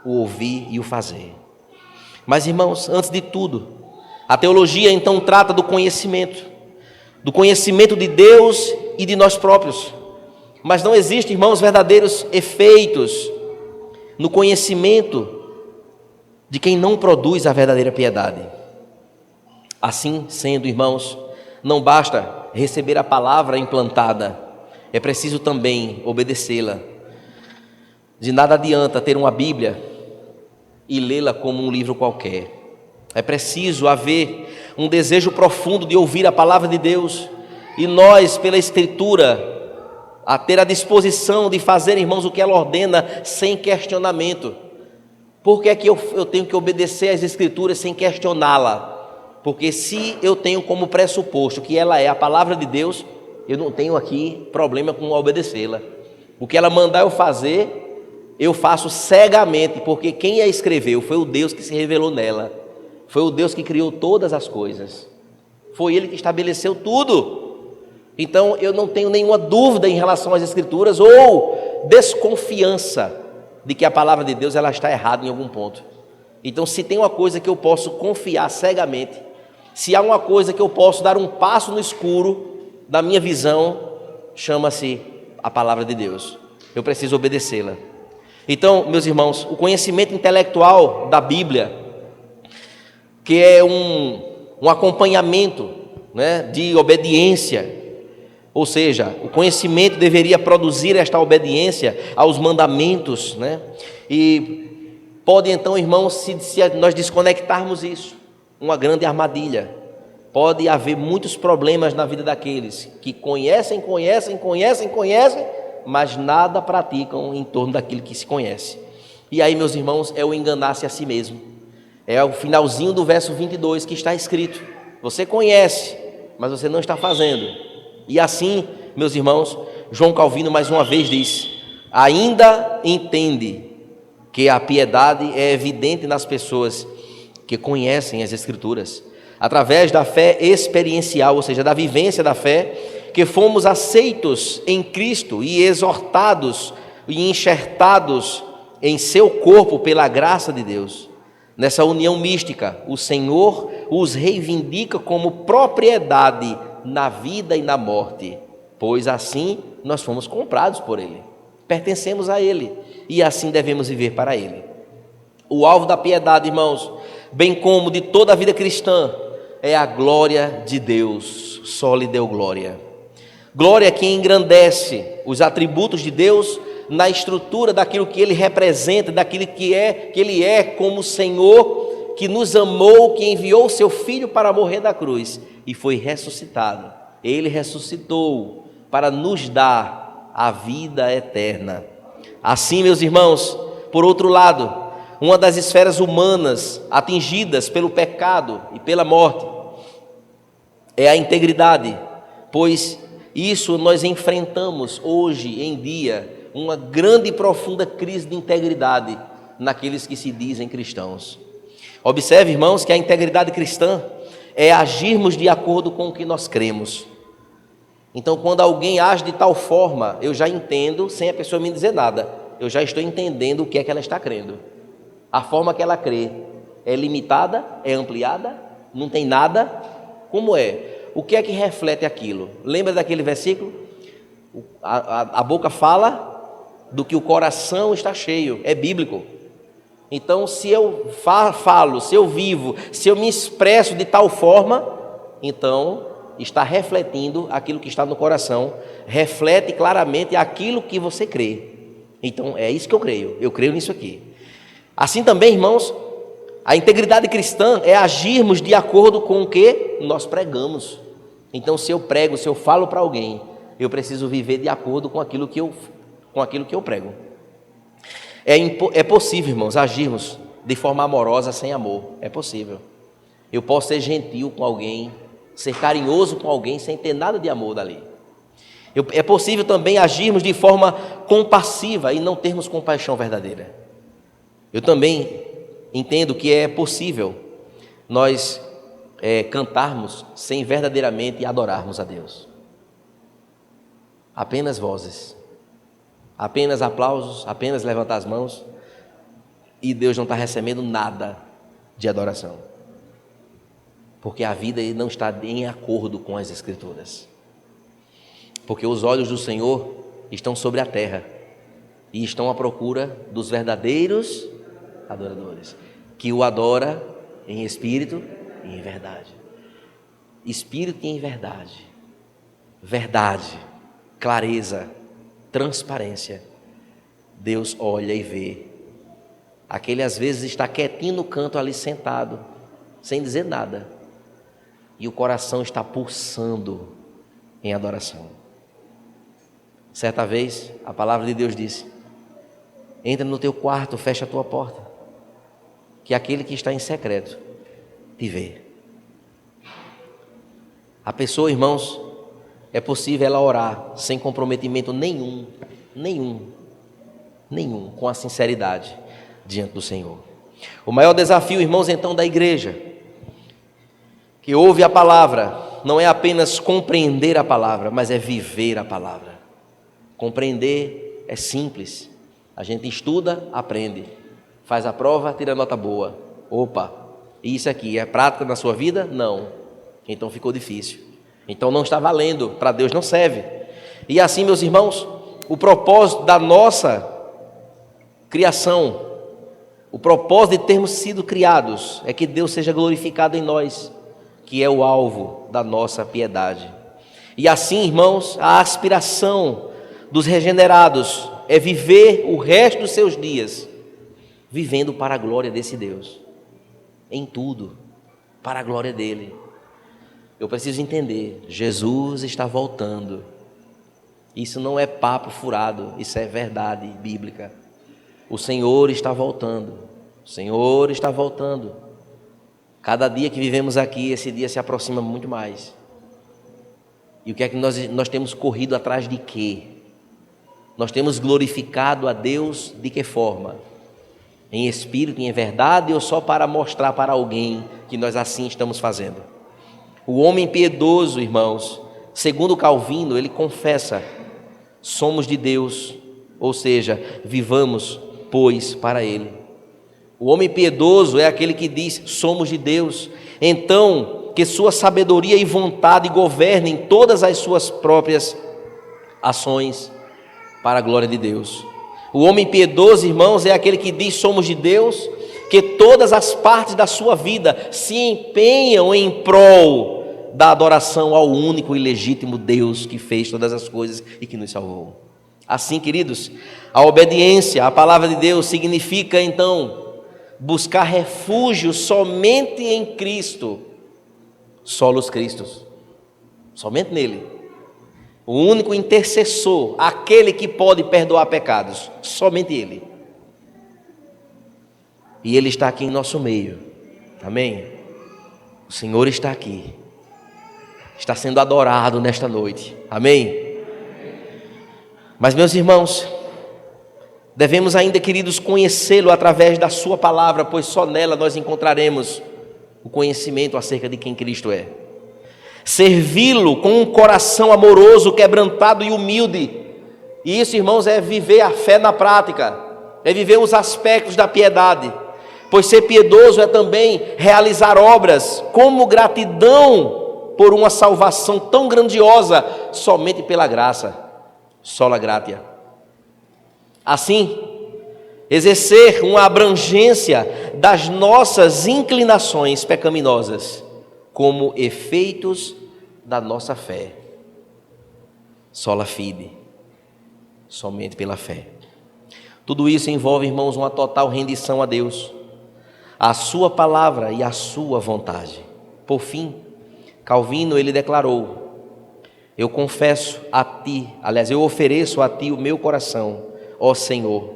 O ouvir e o fazer. Mas, irmãos, antes de tudo, a teologia então trata do conhecimento de Deus e de nós próprios. Mas não existem, irmãos, verdadeiros efeitos no conhecimento de quem não produz a verdadeira piedade. Assim sendo, irmãos, não basta receber a palavra implantada, é preciso também obedecê-la. De nada adianta ter uma Bíblia e lê-la como um livro qualquer. É preciso haver um desejo profundo de ouvir a palavra de Deus, e nós, pela Escritura, a ter a disposição de fazer, irmãos, o que ela ordena sem questionamento. Por que é que eu tenho que obedecer às Escrituras sem questioná-la? Porque se eu tenho como pressuposto que ela é a palavra de Deus, eu não tenho aqui problema com obedecê-la. O que ela mandar eu fazer, eu faço cegamente, porque quem a escreveu foi o Deus que se revelou nela. Foi o Deus que criou todas as coisas. Foi Ele que estabeleceu tudo. Então eu não tenho nenhuma dúvida em relação às Escrituras ou desconfiança de que a palavra de Deus ela está errada em algum ponto. Então, se tem uma coisa que eu posso confiar cegamente, se há uma coisa que eu posso dar um passo no escuro da minha visão, chama-se a palavra de Deus. Eu preciso obedecê-la. Então, meus irmãos, o conhecimento intelectual da Bíblia, que é um acompanhamento, né, de obediência, ou seja, o conhecimento deveria produzir esta obediência aos mandamentos, né? E pode então, irmãos, se nós desconectarmos isso, uma grande armadilha. Pode haver muitos problemas na vida daqueles que conhecem, mas nada praticam em torno daquilo que se conhece. E aí, meus irmãos, é o enganar-se a si mesmo. É o finalzinho do verso 22 que está escrito: você conhece, mas você não está fazendo. E assim, meus irmãos, João Calvino mais uma vez diz: ainda entende que a piedade é evidente nas pessoas que conhecem as Escrituras, através da fé experiencial, ou seja, da vivência da fé, que fomos aceitos em Cristo e exortados e enxertados em seu corpo pela graça de Deus. Nessa união mística, o Senhor os reivindica como propriedade na vida e na morte, pois assim nós fomos comprados por Ele, pertencemos a Ele e assim devemos viver para Ele. O alvo da piedade, irmãos, bem como de toda a vida cristã, é a glória de Deus. Só lhe deu glória. Glória é quem engrandece os atributos de Deus na estrutura daquilo que Ele representa, daquilo que Ele é como Senhor, que nos amou, que enviou o seu Filho para morrer na cruz e foi ressuscitado. Ele ressuscitou para nos dar a vida eterna. Assim, meus irmãos, por outro lado, uma das esferas humanas atingidas pelo pecado e pela morte é a integridade, pois isso nós enfrentamos hoje em dia, uma grande e profunda crise de integridade naqueles que se dizem cristãos. Observe, irmãos, que a integridade cristã é agirmos de acordo com o que nós cremos. Então, quando alguém age de tal forma, eu já entendo, sem a pessoa me dizer nada, eu já estou entendendo o que é que ela está crendo. A forma que ela crê é limitada, é ampliada, não tem nada. Como é? O que é que reflete aquilo? Lembra daquele versículo? A boca fala do que o coração está cheio. É bíblico. Então, se eu falo, se eu vivo, se eu me expresso de tal forma, então está refletindo aquilo que está no coração, reflete claramente aquilo que você crê. Então, é isso que eu creio nisso aqui. Assim também, irmãos, a integridade cristã é agirmos de acordo com o que nós pregamos. Então, se eu prego, se eu falo para alguém, eu preciso viver de acordo com aquilo que eu prego. É possível, irmãos, agirmos de forma amorosa sem amor. É possível. Eu posso ser gentil com alguém, ser carinhoso com alguém sem ter nada de amor dali. É possível também agirmos de forma compassiva e não termos compaixão verdadeira. Eu também entendo que é possível nós cantarmos sem verdadeiramente adorarmos a Deus. Apenas vozes, apenas aplausos, apenas levantar as mãos, e Deus não está recebendo nada de adoração, porque a vida não está em acordo com as Escrituras, porque os olhos do Senhor estão sobre a terra e estão à procura dos verdadeiros adoradores, que o adora em espírito e em verdade. Espírito e em verdade, verdade, clareza, transparência. Deus olha e vê. Aquele às vezes está quietinho no canto ali sentado, sem dizer nada, e o coração está pulsando em adoração. Certa vez a palavra de Deus disse: entra no teu quarto, fecha a tua porta, que aquele que está em secreto te vê. A pessoa, irmãos, é possível ela orar sem comprometimento nenhum, com a sinceridade diante do Senhor. O maior desafio, irmãos, então, da igreja que ouve a palavra, não é apenas compreender a palavra, mas é viver a palavra. Compreender é simples, a gente estuda, aprende, faz a prova, tira nota boa. Opa, isso aqui é prática na sua vida? Não. Então ficou difícil, então não está valendo, para Deus não serve. E assim, meus irmãos, o propósito da nossa criação, o propósito de termos sido criados, é que Deus seja glorificado em nós, que é o alvo da nossa piedade. E assim, irmãos, a aspiração dos regenerados é viver o resto dos seus dias vivendo para a glória desse Deus, em tudo, para a glória dele. Eu preciso entender, Jesus está voltando. Isso não é papo furado, isso é verdade bíblica. O Senhor está voltando, o Senhor está voltando. Cada dia que vivemos aqui, esse dia se aproxima muito mais. E o que é que nós temos corrido atrás de quê? Nós temos glorificado a Deus de que forma? Em espírito e em verdade, ou só para mostrar para alguém que nós assim estamos fazendo? O homem piedoso, irmãos, segundo Calvino, ele confessa: somos de Deus, ou seja, vivamos, pois, para Ele. O homem piedoso é aquele que diz: somos de Deus. Então, que sua sabedoria e vontade governem todas as suas próprias ações para a glória de Deus. O homem piedoso, irmãos, é aquele que diz: somos de Deus, que todas as partes da sua vida se empenham em prol da adoração ao único e legítimo Deus que fez todas as coisas e que nos salvou. Assim, queridos, a obediência à palavra de Deus significa, então, buscar refúgio somente em Cristo, solos Cristos, somente nele. O único intercessor, aquele que pode perdoar pecados, somente Ele. E Ele está aqui em nosso meio, amém? O Senhor está aqui, está sendo adorado nesta noite, amém? Mas, meus irmãos, devemos ainda, queridos, conhecê-lo através da sua palavra, pois só nela nós encontraremos o conhecimento acerca de quem Cristo é. Servi-lo com um coração amoroso, quebrantado e humilde. E isso, irmãos, é viver a fé na prática, é viver os aspectos da piedade. Pois ser piedoso é também realizar obras como gratidão por uma salvação tão grandiosa, somente pela graça, sola gratia. Assim, exercer uma abrangência das nossas inclinações pecaminosas como efeitos da nossa fé. Sola fide, somente pela fé. Tudo isso envolve, irmãos, uma total rendição a Deus, a sua palavra e a sua vontade. Por fim, Calvino, ele declarou: eu confesso a ti, aliás, eu ofereço a ti o meu coração, ó Senhor,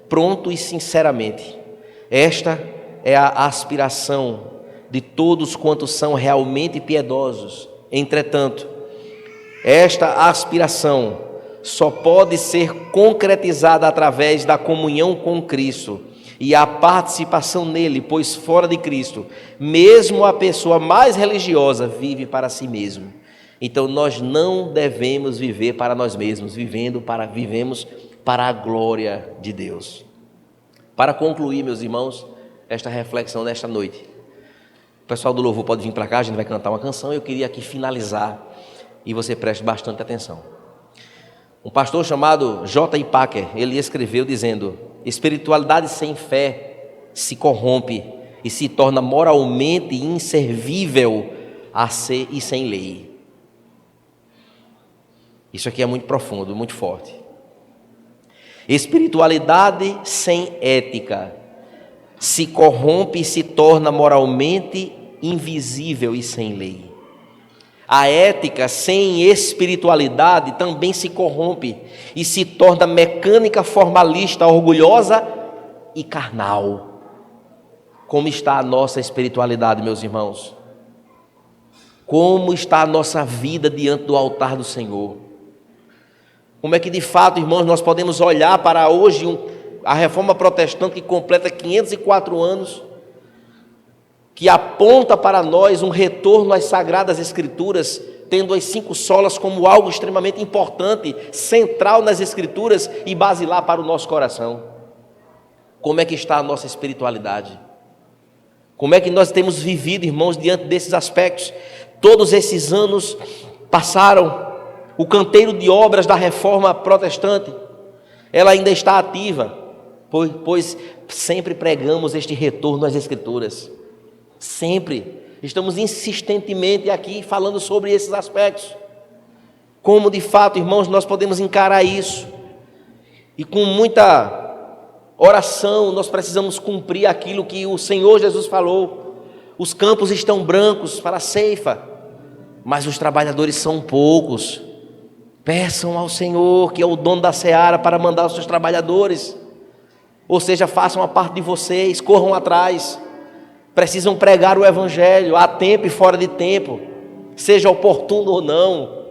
pronto e sinceramente. Esta é a aspiração de todos quantos são realmente piedosos. Entretanto, esta aspiração só pode ser concretizada através da comunhão com Cristo e a participação nele, pois fora de Cristo, mesmo a pessoa mais religiosa vive para si mesmo. Então nós não devemos viver para nós mesmos, vivemos para a glória de Deus. Para concluir, meus irmãos, esta reflexão nesta noite, o pessoal do louvor pode vir para cá, a gente vai cantar uma canção. Eu queria aqui finalizar e você preste bastante atenção. Um pastor chamado J. Packer, ele escreveu dizendo: espiritualidade sem fé se corrompe e se torna moralmente inservível a ser e sem lei. Isso aqui é muito profundo, muito forte. Espiritualidade sem ética se corrompe e se torna moralmente invisível e sem lei. A ética sem espiritualidade também se corrompe e se torna mecânica, formalista, orgulhosa e carnal. Como está a nossa espiritualidade, meus irmãos? Como está a nossa vida diante do altar do Senhor? Como é que de fato, irmãos, nós podemos olhar para hoje a reforma protestante que completa 504 anos, que aponta para nós um retorno às Sagradas Escrituras, tendo as 5 solas como algo extremamente importante, central nas Escrituras e basilar para o nosso coração. Como é que está a nossa espiritualidade? Como é que nós temos vivido, irmãos, diante desses aspectos? Todos esses anos passaram, o canteiro de obras da reforma protestante, ela ainda está ativa, pois sempre pregamos este retorno às Escrituras. Sempre estamos insistentemente aqui falando sobre esses aspectos. Como de fato, irmãos, nós podemos encarar isso, e com muita oração nós precisamos cumprir aquilo que o Senhor Jesus falou: os campos estão brancos para a ceifa, mas os trabalhadores são poucos. Peçam ao Senhor, que é o dono da seara, para mandar os seus trabalhadores. Ou seja, façam a parte de vocês, corram atrás. Precisam pregar o Evangelho a tempo e fora de tempo, seja oportuno ou não.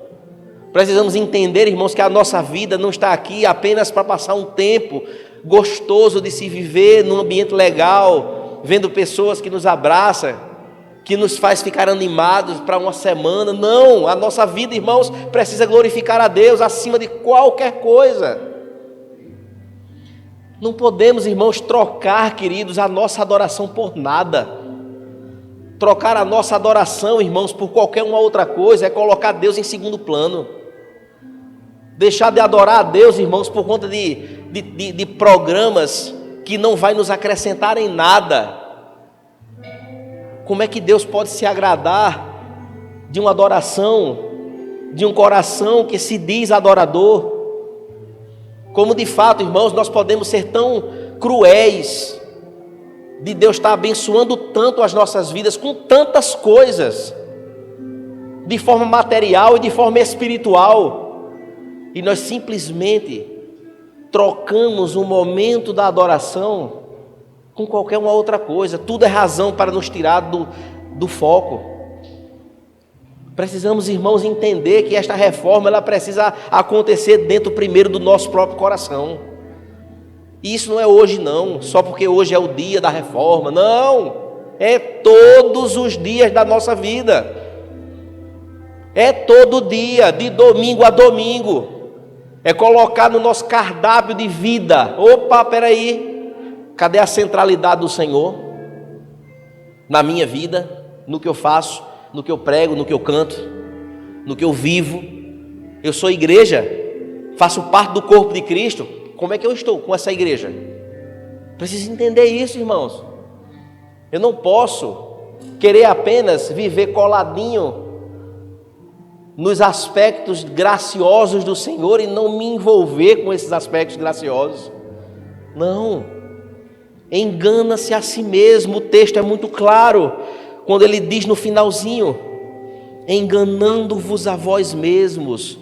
Precisamos entender, irmãos, que a nossa vida não está aqui apenas para passar um tempo gostoso de se viver num ambiente legal, vendo pessoas que nos abraçam, que nos faz ficar animados para uma semana. Não, a nossa vida, irmãos, precisa glorificar a Deus acima de qualquer coisa. Não podemos, irmãos, trocar, queridos, a nossa adoração por nada. Trocar a nossa adoração, irmãos, por qualquer uma outra coisa é colocar Deus em segundo plano. Deixar de adorar a Deus, irmãos, por conta de programas que não vai nos acrescentar em nada. Como é que Deus pode se agradar de uma adoração, de um coração que se diz adorador? Como de fato, irmãos, nós podemos ser tão cruéis de Deus estar abençoando tanto as nossas vidas com tantas coisas, de forma material e de forma espiritual, e nós simplesmente trocamos o momento da adoração com qualquer uma outra coisa. Tudo é razão para nos tirar do foco. Precisamos, irmãos, entender que esta reforma ela precisa acontecer dentro primeiro do nosso próprio coração. E isso não é hoje não, só porque hoje é o dia da reforma. Não, é todos os dias da nossa vida. É todo dia, de domingo a domingo. É colocar no nosso cardápio de vida. Opa, peraí, cadê a centralidade do Senhor na minha vida, no que eu faço, no que eu prego, no que eu canto, no que eu vivo? Eu sou igreja, faço parte do corpo de Cristo. como é que eu estou com essa igreja? Preciso entender isso, irmãos. Eu não posso querer apenas viver coladinho nos aspectos graciosos do Senhor e não me envolver com esses aspectos graciosos. Não. Engana-se a si mesmo. O texto é muito claro quando ele diz no finalzinho: enganando-vos a vós mesmos.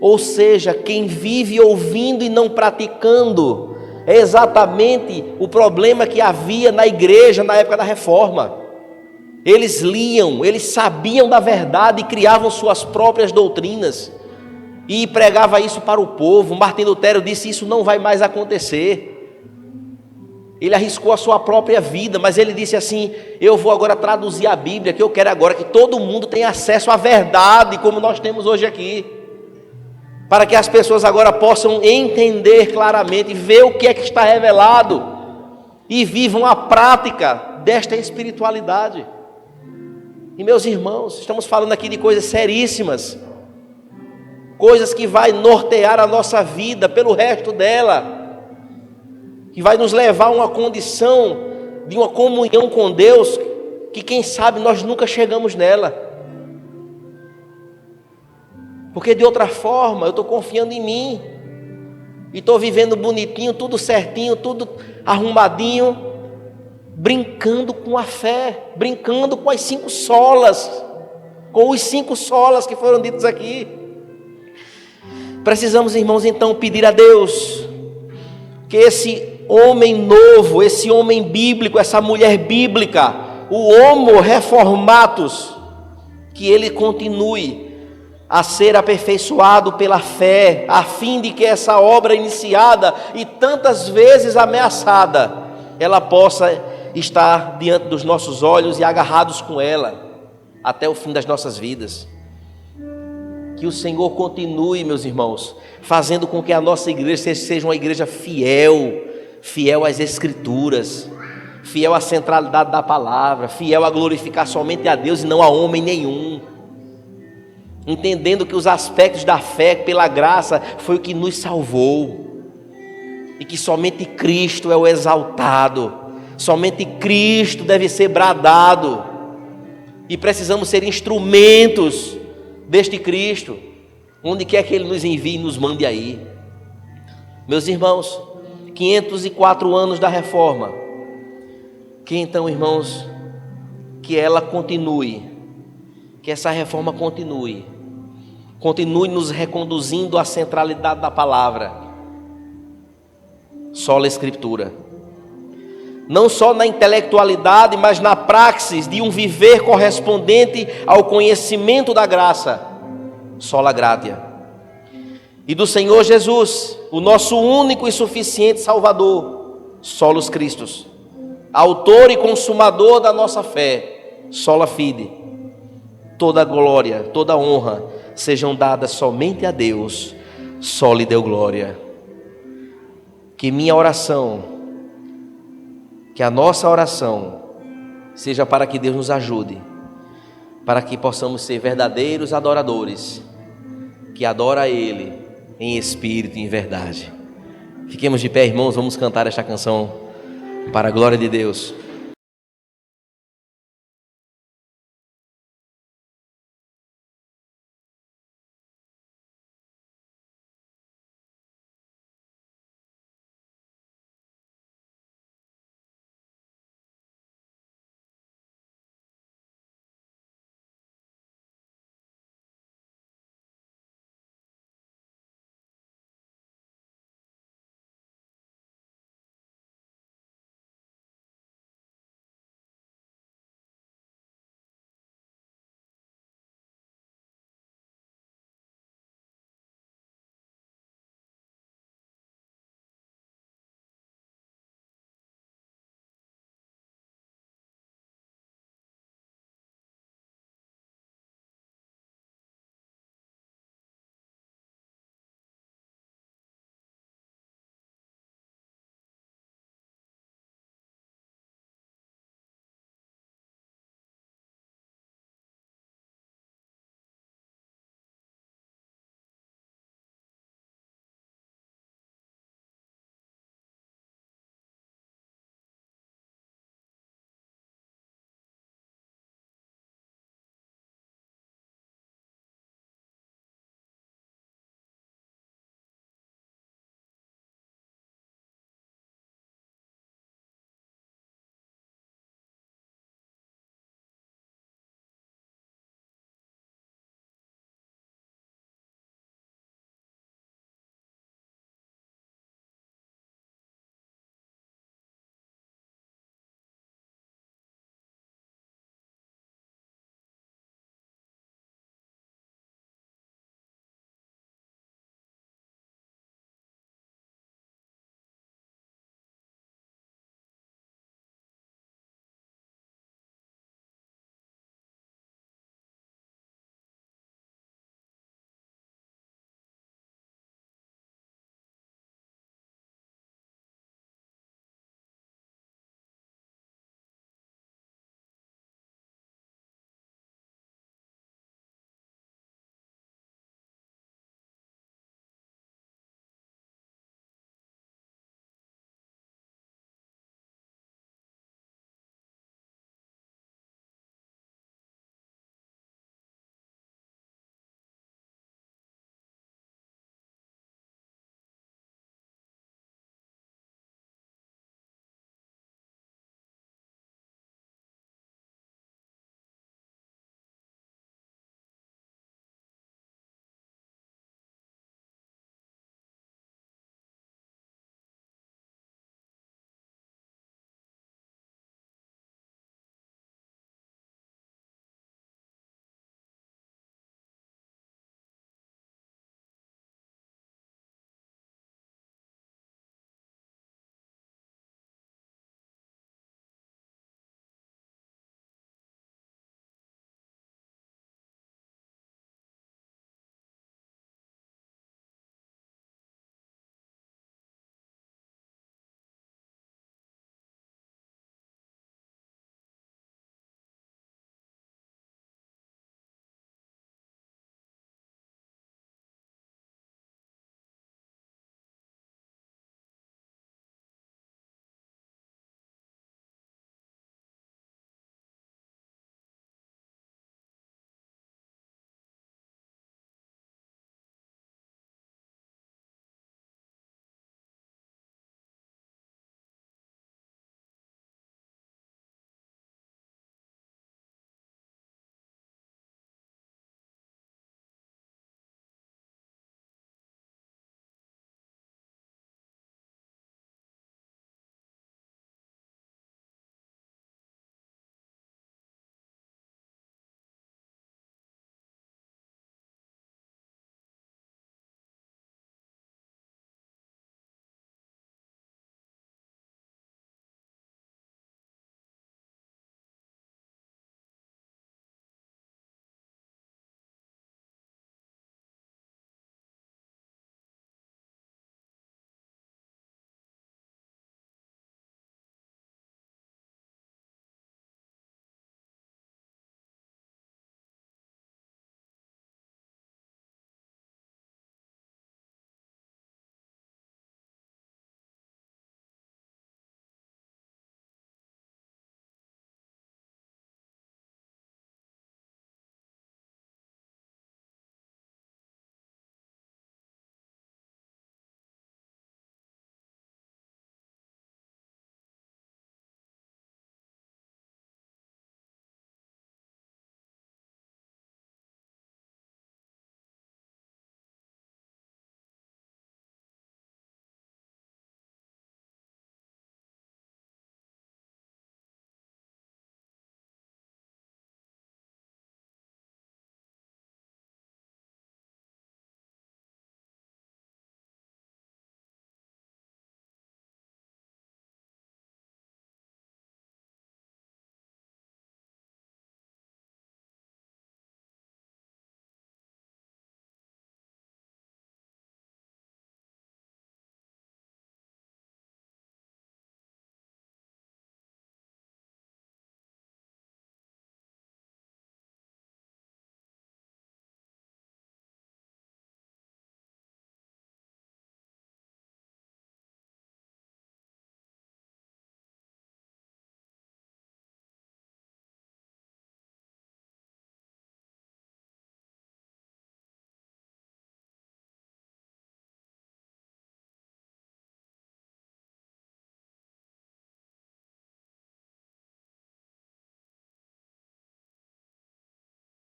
Ou seja, quem vive ouvindo e não praticando é exatamente o problema que havia na igreja na época da reforma. Eles liam, eles sabiam da verdade e criavam suas próprias doutrinas e pregava isso para o povo. Martim Lutero disse: isso não vai mais acontecer. Ele arriscou a sua própria vida, mas ele disse assim: eu vou agora traduzir a Bíblia, que eu quero agora que todo mundo tenha acesso à verdade, como nós temos hoje aqui, para que as pessoas agora possam entender claramente, ver o que é que está revelado e vivam a prática desta espiritualidade. E meus irmãos, estamos falando aqui de coisas seríssimas, coisas que vai nortear a nossa vida pelo resto dela, que vai nos levar a uma condição de uma comunhão com Deus, que quem sabe nós nunca chegamos nela, porque de outra forma eu estou confiando em mim, e estou vivendo bonitinho, tudo certinho, tudo arrumadinho, brincando com a fé, brincando com as 5 solas, com os 5 solas que foram ditos aqui. Precisamos, irmãos, então pedir a Deus que esse homem novo, esse homem bíblico, essa mulher bíblica, o homo reformatus, que ele continue a ser aperfeiçoado pela fé, a fim de que essa obra iniciada e tantas vezes ameaçada, ela possa estar diante dos nossos olhos e agarrados com ela até o fim das nossas vidas. Que o Senhor continue, meus irmãos, fazendo com que a nossa igreja seja uma igreja fiel, fiel às Escrituras, fiel à centralidade da palavra, fiel a glorificar somente a Deus e não a homem nenhum, entendendo que os aspectos da fé pela graça foi o que nos salvou, e que somente Cristo é o exaltado, somente Cristo deve ser bradado, e precisamos ser instrumentos deste Cristo, onde quer que Ele nos envie e nos mande aí. Meus irmãos, 504 anos da reforma, que então, irmãos, que ela continue, que essa reforma continue nos reconduzindo à centralidade da palavra, sola Escritura, não só na intelectualidade, mas na praxis de um viver correspondente ao conhecimento da graça, sola gratia, e do Senhor Jesus, o nosso único e suficiente Salvador, solos Christus, autor e consumador da nossa fé, sola fide. Toda glória, toda honra sejam dadas somente a Deus, só lhe deu glória. Que minha oração, que a nossa oração seja para que Deus nos ajude, para que possamos ser verdadeiros adoradores, que adora a Ele em espírito e em verdade. Fiquemos de pé, irmãos, vamos cantar esta canção para a glória de Deus.